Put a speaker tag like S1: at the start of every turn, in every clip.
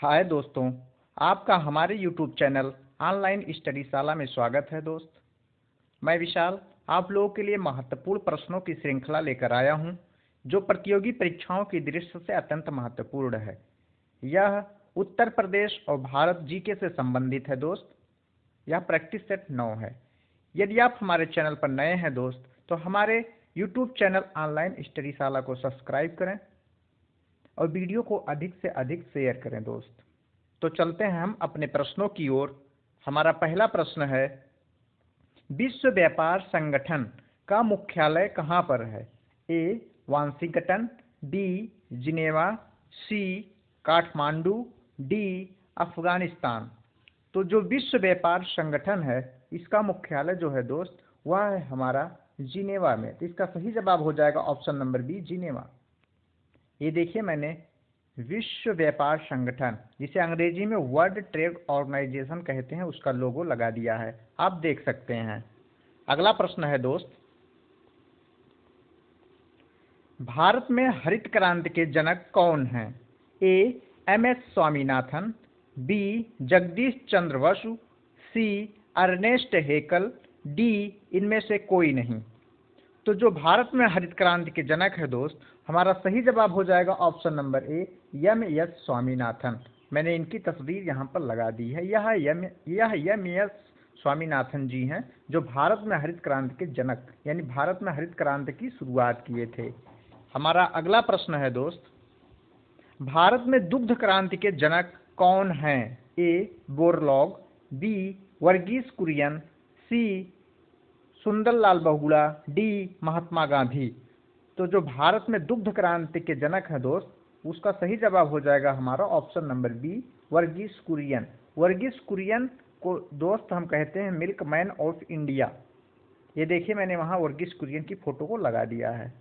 S1: हाय दोस्तों, आपका हमारे YouTube चैनल ऑनलाइन स्टडी शाला में स्वागत है। दोस्त, मैं विशाल आप लोगों के लिए महत्वपूर्ण प्रश्नों की श्रृंखला लेकर आया हूं, जो प्रतियोगी परीक्षाओं की दृष्टि से अत्यंत महत्वपूर्ण है। यह उत्तर प्रदेश और भारत जीके से संबंधित है। दोस्त, यह प्रैक्टिस सेट 9 है। यदि आप हमारे चैनल पर नए हैं दोस्त, तो हमारे YouTube चैनल ऑनलाइन स्टडी शाला को सब्सक्राइब करें और वीडियो को अधिक से अधिक शेयर करें। दोस्त, तो चलते हैं हम अपने प्रश्नों की ओर। हमारा पहला प्रश्न है, विश्व व्यापार संगठन का मुख्यालय कहाँ पर है? ए वाशिंगटन, बी जिनेवा, सी काठमांडू, डी अफगानिस्तान। तो जो विश्व व्यापार संगठन है, इसका मुख्यालय जो है दोस्त, वह है हमारा जिनेवा में। तो इसका सही जवाब हो जाएगा ऑप्शन नंबर बी, जिनेवा। ये देखिए, मैंने विश्व व्यापार संगठन, जिसे अंग्रेजी में वर्ल्ड ट्रेड ऑर्गेनाइजेशन कहते हैं, उसका लोगो लगा दिया है, आप देख सकते हैं। अगला प्रश्न है दोस्त, भारत में हरित क्रांति के जनक कौन हैं? A M S Swaminathan, B Jagdish Chandra Basu, C Ernst Haeckel, D इनमें से कोई नहीं। तो जो भारत में हरित क्रांति के जनक है दोस्त, हमारा सही जवाब हो जाएगा option number A, M S Swaminathan. मैंने इनकी तस्वीर यहाँ पर लगा दी है। यह एम एस स्वामीनाथन जी हैं, जो भारत में हरित क्रांति के जनक, यानी भारत में हरित क्रांति की शुरुआत किए थे। हमारा अगला प्रश्न है दोस्त, भारत में दुग्ध क्रांति के जनक कौन हैं? ए बोरलॉग, बी वर्गीस कुरियन, सी सुंदरलाल बहुगुणा, डी महात्मा गांधी। तो जो भारत में दुग्ध क्रांति के जनक है दोस्त, उसका सही जवाब हो जाएगा हमारा option number B, Verghese Kurien. Verghese Kurien को दोस्त हम कहते हैं मिल्क मैन ऑफ इंडिया। ये देखिए, मैंने वहाँ वर्गीस कुरियन की फोटो को लगा दिया है।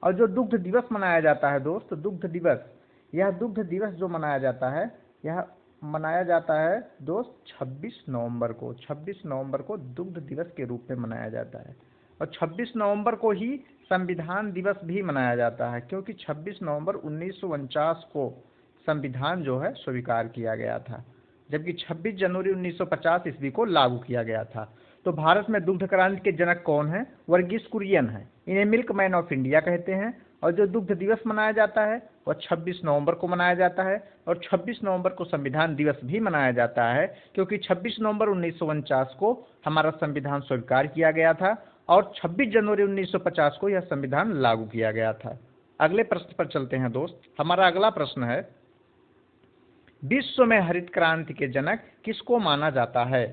S1: और जो दुग्ध दिवस मनाया जाता है दोस्त, दुग्ध दिवस, यह दुग्ध दिवस जो मनाया जाता है, यह मनाया जाता है दोस्त 26 नवंबर को। 26 नवंबर को दुग्ध दिवस के रूप में मनाया जाता है। और 26 नवंबर को ही संविधान दिवस भी मनाया जाता है, क्योंकि 26 नवंबर 1949 को संविधान जो है स्वीकार किया गया था, जबकि 26 जनवरी 1950 ईस्वी को लागू किया गया था। तो भारत में दुग्ध क्रांति के जनक कौन है? वर्गीस कुरियन है। इन्हें मिल्क मैन ऑफ इंडिया कहते हैं। और जो दुग्ध दिवस मनाया जाता है वह 26 नवंबर को मनाया जाता है। और 26 नवंबर को संविधान दिवस भी मनाया जाता है, क्योंकि 26 नवंबर 1949 को हमारा संविधान स्वीकार किया गया था और 26 जनवरी 1950 को यह संविधान लागू किया गया था। अगले प्रश्न पर चलते हैं दोस्त। हमारा अगला प्रश्न है, विश्व में हरित क्रांति के जनक किसको माना जाता है?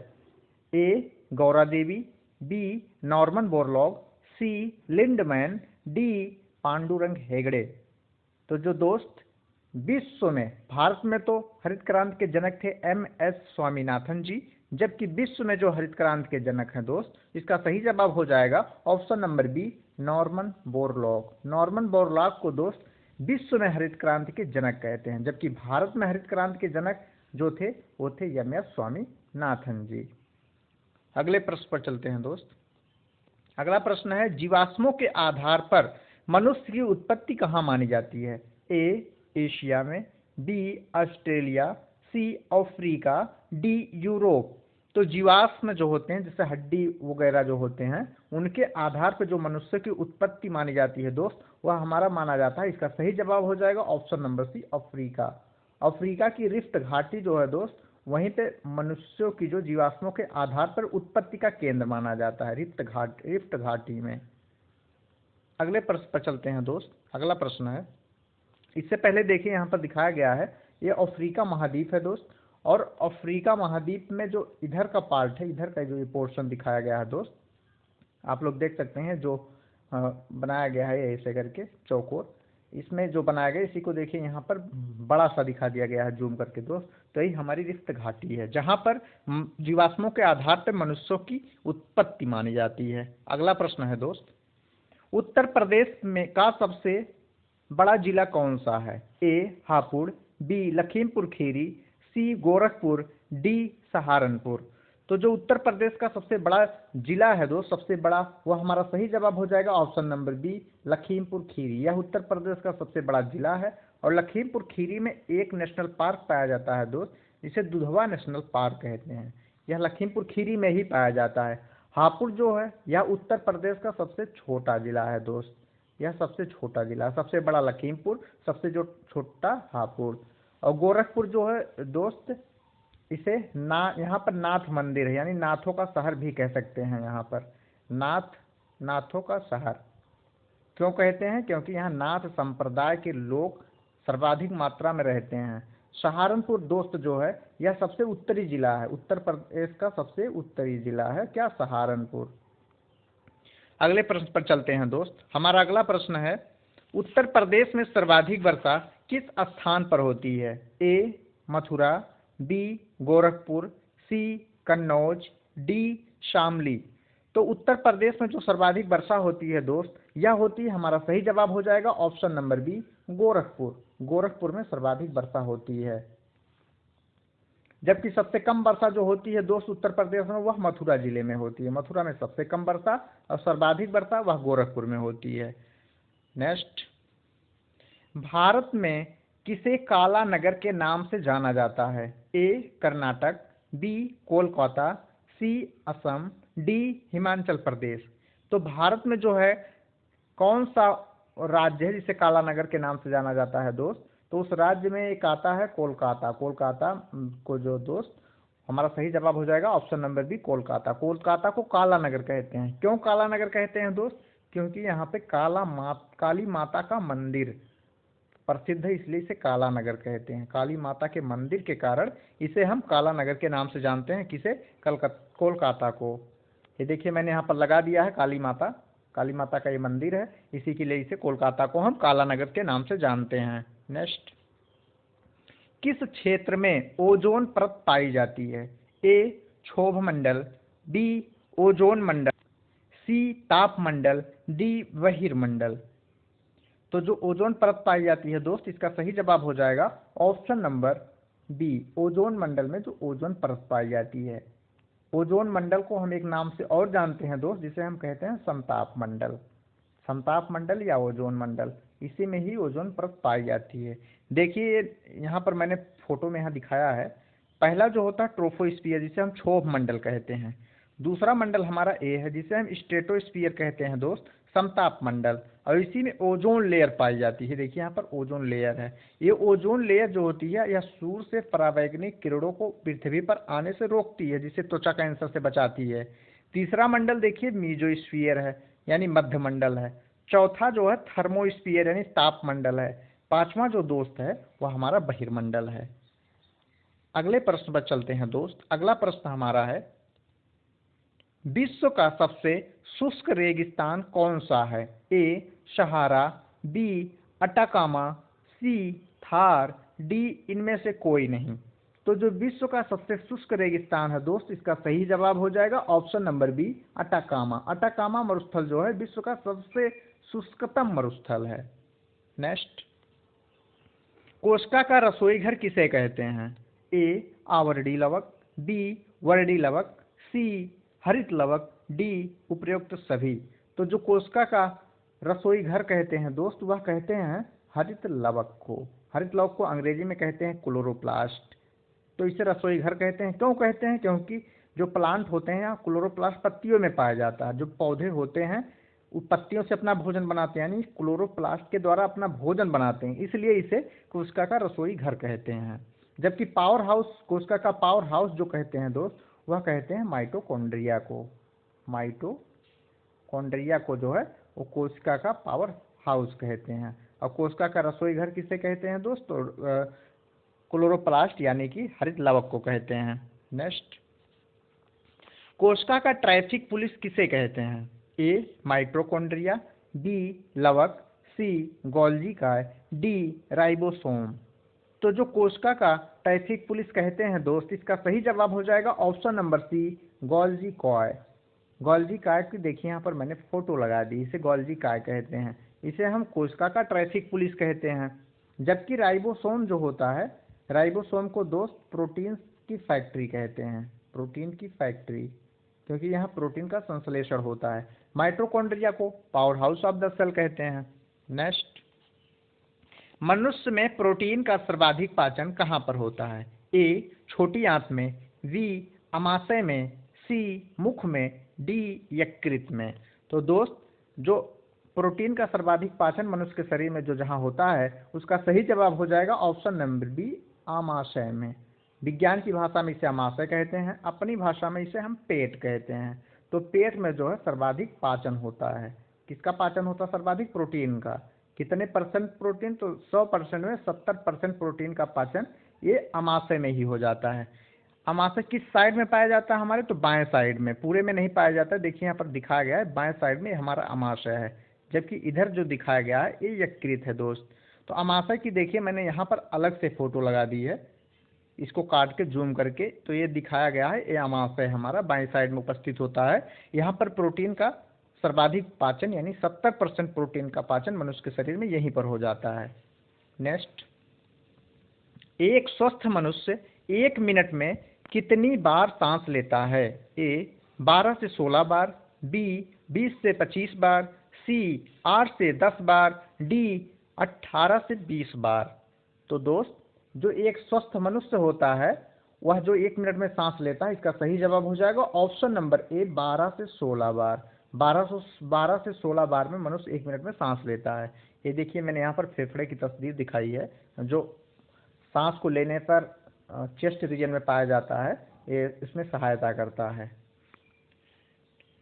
S1: ए Gaura Devi, B Norman Borlaug, सी लिंडमैन, डी पांडुरंग हेगड़े। तो जो दोस्त विश्व में, भारत में तो हरित क्रांति के जनक थे एम एस स्वामीनाथन जी, जबकि विश्व में जो हरित क्रांति के जनक हैं दोस्त, इसका सही जवाब हो जाएगा option number B, Norman Borlaug. Norman Borlaug को दोस्त विश्व में हरित क्रांति के जनक कहते हैं, जबकि भारत में हरित क्रांति के जनक जो थे वो थे एम एस स्वामीनाथन जी। अगले प्रश्न पर चलते हैं दोस्त। अगला प्रश्न है, जीवाश्मों के आधार पर मनुष्य की उत्पत्ति कहाँ मानी जाती है? ए एशिया में, B Australia, C Africa, D Europe. तो जीवाश्म जो होते हैं, जैसे हड्डी वगैरह जो होते हैं, उनके आधार पर जो मनुष्य की उत्पत्ति मानी जाती है दोस्त, वह हमारा माना जाता है। इसका सही जवाब हो जाएगा option number C, Africa. Africa की रिफ्ट घाटी जो है दोस्त, वहीं पे मनुष्यों की जो जीवाश्मों के आधार पर उत्पत्ति का केंद्र माना जाता है, रिफ्ट घाटी में। अगले प्रश्न पर चलते हैं दोस्त। अगला प्रश्न है, इससे पहले देखिए यहाँ पर दिखाया गया है, ये अफ्रीका महाद्वीप है दोस्त। और अफ्रीका महाद्वीप में जो इधर का पार्ट है, इधर का जो ये पोर्शन दिखाया गया है दोस्त, आप लोग देख सकते हैं, जो बनाया गया है ऐसे करके चौकोर, इसमें जो बनाया गया, इसी को देखिए यहाँ पर बड़ा सा दिखा दिया गया है जूम करके दोस्त। तो यही हमारी रिफ्ट घाटी है, जहाँ पर जीवाश्मों के आधार पर मनुष्यों की उत्पत्ति मानी जाती है। अगला प्रश्न है दोस्त, उत्तर प्रदेश में का सबसे बड़ा जिला कौन सा है? ए हापुड़, बी लखीमपुर खीरी, सी गोरखपुर, डी सहारनपुर। तो जो उत्तर प्रदेश का सबसे बड़ा जिला है दोस्त, सबसे बड़ा, वह हमारा सही जवाब हो जाएगा option number B, Lakhimpur Kheri. यह उत्तर प्रदेश का सबसे बड़ा जिला है और लखीमपुर खीरी में एक नेशनल पार्क पाया जाता है दोस्त, जिसे दुधवा नेशनल पार्क कहते हैं। यह लखीमपुर खीरी में ही पाया जाता है। हापुड़ जो है यह उत्तर प्रदेश का सबसे छोटा जिला है दोस्त, यह सबसे छोटा जिला है। सबसे बड़ा लखीमपुर, सबसे जो छोटा हापुड़। और गोरखपुर जो है दोस्त, इसे यहाँ पर नाथ मंदिर है, यानी नाथों का शहर भी कह सकते हैं। यहाँ पर नाथों का शहर क्यों कहते हैं? क्योंकि यहाँ नाथ संप्रदाय के लोग सर्वाधिक मात्रा में रहते हैं। सहारनपुर दोस्त जो है यह सबसे उत्तरी जिला है, उत्तर प्रदेश का सबसे उत्तरी जिला है क्या? सहारनपुर। अगले प्रश्न पर चलते हैं दोस्त। हमारा अगला प्रश्न है, उत्तर प्रदेश में सर्वाधिक वर्षा किस स्थान पर होती है? ए मथुरा, बी गोरखपुर, सी कन्नौज, डी शामली। तो उत्तर प्रदेश में जो सर्वाधिक वर्षा होती है दोस्त, यह होती है, हमारा सही जवाब हो जाएगा option number B Gorakhpur. Gorakhpur में सर्वाधिक वर्षा होती है। जबकि सबसे कम वर्षा जो होती है दोस्त उत्तर प्रदेश में, वह मथुरा जिले में होती है। मथुरा में सबसे कम वर्षा और सर्वाधिक वर्षा वह गोरखपुर में होती है। नेक्स्ट, भारत में किसे काला नगर के नाम से जाना जाता है? ए कर्नाटक, बी कोलकाता, सी असम, डी हिमाचल प्रदेश। तो भारत में जो है कौन सा राज्य है जिसे काला नगर के नाम से जाना जाता है दोस्त? तो उस राज्य में एक आता है कोलकाता। कोलकाता को जो दोस्त, हमारा सही जवाब हो जाएगा option number B Kolkata. Kolkata को काला नगर कहते हैं। क्यों काला नगर कहते हैं दोस्त? क्योंकि यहाँ पे काली माता का मंदिर प्रसिद्ध है, इसलिए इसे काला नगर कहते हैं। काली माता के मंदिर के कारण इसे हम काला नगर के नाम से जानते हैं। किसे? कोलकाता को। ये देखिए मैंने यहाँ पर लगा दिया है काली माता का ये मंदिर है, इसी के लिए इसे कोलकाता को हम काला नगर के नाम से जानते हैं। नेक्स्ट, किस क्षेत्र में ओजोन परत पाई जाती है? ए क्षोभ मंडल, बी ओजोन मंडल, सी ताप मंडल, डी बहिर्मंडल। तो जो ओजोन परत पाई जाती है दोस्त, इसका सही जवाब हो जाएगा ऑप्शन नंबर बी ओजोन मंडल में जो ओजोन परत पाई जाती है। ओजोन मंडल को हम एक नाम से और जानते हैं दोस्त, जिसे हम कहते हैं समताप मंडल। समताप मंडल या ओजोन मंडल, इसी में ही ओजोन परत पाई जाती है। देखिए यहाँ पर मैंने फोटो में यहाँ दिखाया है। पहला जो होता है ट्रोपोस्फियर, जिसे हम क्षोभ मंडल कहते हैं। दूसरा मंडल हमारा ए है, जिसे हम स्ट्रेटोस्फियर कहते हैं दोस्त, समताप मंडल। और इसी में ओजोन लेयर पाई जाती है। देखिए यहाँ पर ओजोन लेयर है। ये ओजोन लेयर जो होती है यह सूर्य से परावैंगनिक किरणों को पृथ्वी पर आने से रोकती है, जिससे त्वचा कैंसर से बचाती है। तीसरा मंडल देखिए मीजोस्फीयर है, यानी मध्य मंडल है। चौथा जो है थर्मोस्फीयर यानी ताप मंडल है। पांचवा जो दोस्त है वह हमारा बहिर्मंडल है। अगले प्रश्न पर चलते हैं दोस्त। अगला प्रश्न हमारा है, विश्व का सबसे शुष्क रेगिस्तान कौन सा है? ए सहारा, बी अटाकामा, सी थार, डी इनमें से कोई नहीं। तो जो विश्व का सबसे शुष्क रेगिस्तान है दोस्त, इसका सही जवाब हो जाएगा option number B Atacama. Atacama मरुस्थल जो है विश्व का सबसे शुष्कतम मरुस्थल है। नेक्स्ट, कोस्टा का रसोई घर किसे कहते हैं? ए आवर्डी लवक, बी वर्डी लवक, सी हरित लवक, डी उपयुक्त सभी। तो जो कोस्टा का रसोई घर कहते हैं दोस्त, वह कहते हैं हरित लवक को। हरित लवक को अंग्रेजी में कहते हैं क्लोरोप्लास्ट। तो इसे रसोई घर कहते हैं। क्यों कहते हैं? क्योंकि जो प्लांट होते हैं यहाँ क्लोरोप्लास्ट पत्तियों में पाया जाता है। जो पौधे होते हैं वो पत्तियों से अपना भोजन बनाते हैं, यानी क्लोरोप्लास्ट के द्वारा अपना भोजन बनाते हैं, इसलिए इसे कोस्टा का रसोई घर कहते हैं। जबकि पावर हाउस, कोस्टा का पावर हाउस जो कहते हैं दोस्त, वह कहते हैं माइटोकॉन्ड्रिया को। माइटोकॉन्ड्रिया को जो है वो कोशिका का पावर हाउस कहते हैं। और कोशिका का रसोई घर किसे कहते हैं दोस्त? क्लोरोप्लास्ट यानी कि हरित लवक को कहते हैं। नेक्स्ट, कोशिका का ट्रैफिक पुलिस किसे कहते हैं? ए माइटोकॉन्ड्रिया, बी लवक, सी गोल्जी काय, डी राइबोसोम। तो जो कोशिका का ट्रैफिक पुलिस कहते हैं दोस्त, इसका सही जवाब हो जाएगा ऑप्शन नंबर सी गोल्जी काय। गोल्जी काय की देखिए यहाँ पर मैंने फोटो लगा दी, इसे गोल्जी काय कहते हैं। इसे हम कोशिका का ट्रैफिक पुलिस कहते हैं। जबकि राइबोसोम जो होता है, राइबोसोम को दोस्त प्रोटीन की फैक्ट्री कहते हैं। प्रोटीन की फैक्ट्री, क्योंकि यहाँ प्रोटीन का संश्लेषण होता है। माइटोकॉन्ड्रिया को power house of the cell कहते हैं। नेक्स्ट, मनुष्य में प्रोटीन का सर्वाधिक पाचन कहाँ पर होता है? ए छोटी आंत में, बी अमाशय में, सी मुख में, डी यकृत में। तो दोस्त जो प्रोटीन का सर्वाधिक पाचन मनुष्य के शरीर में जो जहाँ होता है उसका सही जवाब हो जाएगा ऑप्शन नंबर बी आमाशय में। विज्ञान की भाषा में इसे आमाशय कहते हैं, अपनी भाषा में इसे हम पेट कहते हैं। तो पेट में जो है सर्वाधिक पाचन होता है। किसका पाचन होता है सर्वाधिक? प्रोटीन का। कितने परसेंट प्रोटीन? तो 100% में 70% प्रोटीन का पाचन ये अमाशय में ही हो जाता है। अमाशय किस साइड में पाया जाता है हमारे? तो बाएं साइड में, पूरे में नहीं पाया जाता है। देखिए यहाँ पर दिखाया गया है बाएं साइड में हमारा अमाशय है, जबकि इधर जो दिखाया गया है ये यकृत है दोस्त। तो अमाशय की देखिए मैंने यहाँ पर अलग से फोटो लगा दी है, इसको काट के जूम करके, तो ये दिखाया गया है ये अमाशय हमारा बाएं साइड में उपस्थित होता है। यहाँ पर प्रोटीन का सर्वाधिक पाचन यानी 70% प्रोटीन का पाचन मनुष्य के शरीर में यहीं पर हो जाता है। नेक्स्ट, एक स्वस्थ मनुष्य 1 मिनट में कितनी बार सांस लेता है? ए 12 से 16 बार, बी 20 से 25 बार, सी 8 से 10 बार, डी 18 से 20 बार। तो दोस्त जो एक स्वस्थ मनुष्य होता है वह जो 1 मिनट में सांस लेता है, इसका सही जवाब हो जाएगा ऑप्शन नंबर ए 12 से 16 बार। 12 से 16 बार में मनुष्य 1 मिनट में सांस लेता है। ये देखिए मैंने यहाँ पर फेफड़े की तस्वीर दिखाई है जो सांस को लेने पर चेस्ट रीजन में पाया जाता है, ये इसमें सहायता करता है।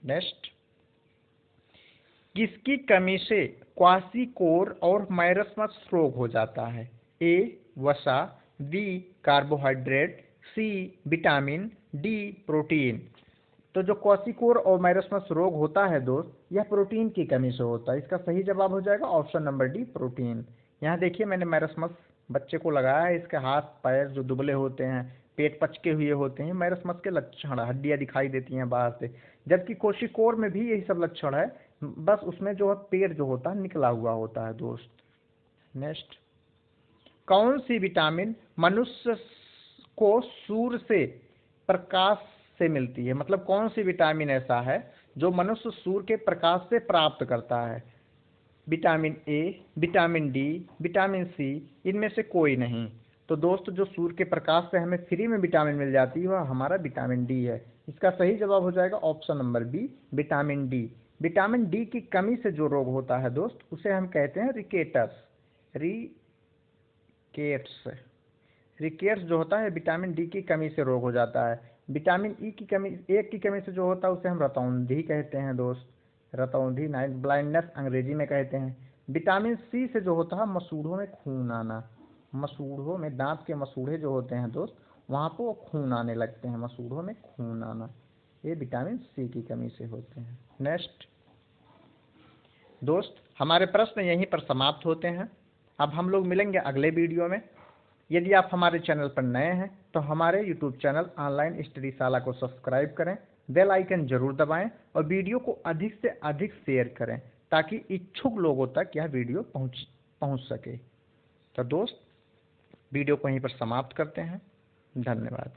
S1: नेक्स्ट, किसकी कमी से क्वाशीकोर और मैरस्मस रोग हो जाता है? ए वसा, B carbohydrate, C vitamin, D protein. तो जो क्वाशीकोर और मैरस्मस रोग होता है दोस्त, यह प्रोटीन की कमी से होता है। इसका सही जवाब हो जाएगा ऑप्शन नंबर डी प्रोटीन। यहाँ देखिए मैंने मैरस्मस बच्चे को लगाया है, इसके हाथ पैर जो दुबले होते हैं, पेट पचके हुए होते हैं, मैरस्मस के लक्षण, हड्डियाँ दिखाई देती हैं बाहर से। जबकि क्वाशीकोर में भी यही सब लक्षण है, बस उसमें जो है पेट जो होता है निकला हुआ होता है दोस्त। नेक्स्ट, कौन सी विटामिन मनुष्य को सूर्य से प्रकाश से मिलती है? मतलब कौन सी विटामिन ऐसा है जो मनुष्य सूर्य के प्रकाश से प्राप्त करता है? Vitamin A, vitamin D, vitamin C, इनमें से कोई नहीं। तो दोस्त जो सूर्य के प्रकाश से हमें फ्री में विटामिन मिल जाती है वह हमारा विटामिन डी है। इसका सही जवाब हो जाएगा option number B vitamin D. Vitamin D की कमी से जो रोग होता है दोस्त उसे हम कहते हैं रिकेटस। रिकेट्स जो होता है विटामिन डी की कमी से रोग हो जाता है। विटामिन ई की कमी, एक की कमी से जो होता है उसे हम रतौंधी कहते हैं दोस्त। रतौंधी नाइट ब्लाइंडनेस अंग्रेजी में कहते हैं। विटामिन सी से जो होता है मसूड़ों में खून आना, मसूड़ों में दांत के मसूड़े जो होते हैं दोस्त वहाँ पर वो खून आने लगते हैं, मसूड़ों में खून आना, ये विटामिन सी की कमी से होते हैं। नेक्स्ट दोस्त हमारे प्रश्न यहीं पर समाप्त होते हैं। अब हम लोग मिलेंगे अगले वीडियो में। यदि आप हमारे चैनल पर नए हैं तो हमारे यूट्यूब चैनल ऑनलाइन स्टडी शाला को सब्सक्राइब करें, बेल आइकन जरूर दबाएं और वीडियो को अधिक से अधिक शेयर करें ताकि इच्छुक लोगों तक यह वीडियो पहुंच सके। तो दोस्त वीडियो को यहीं पर समाप्त करते हैं। धन्यवाद।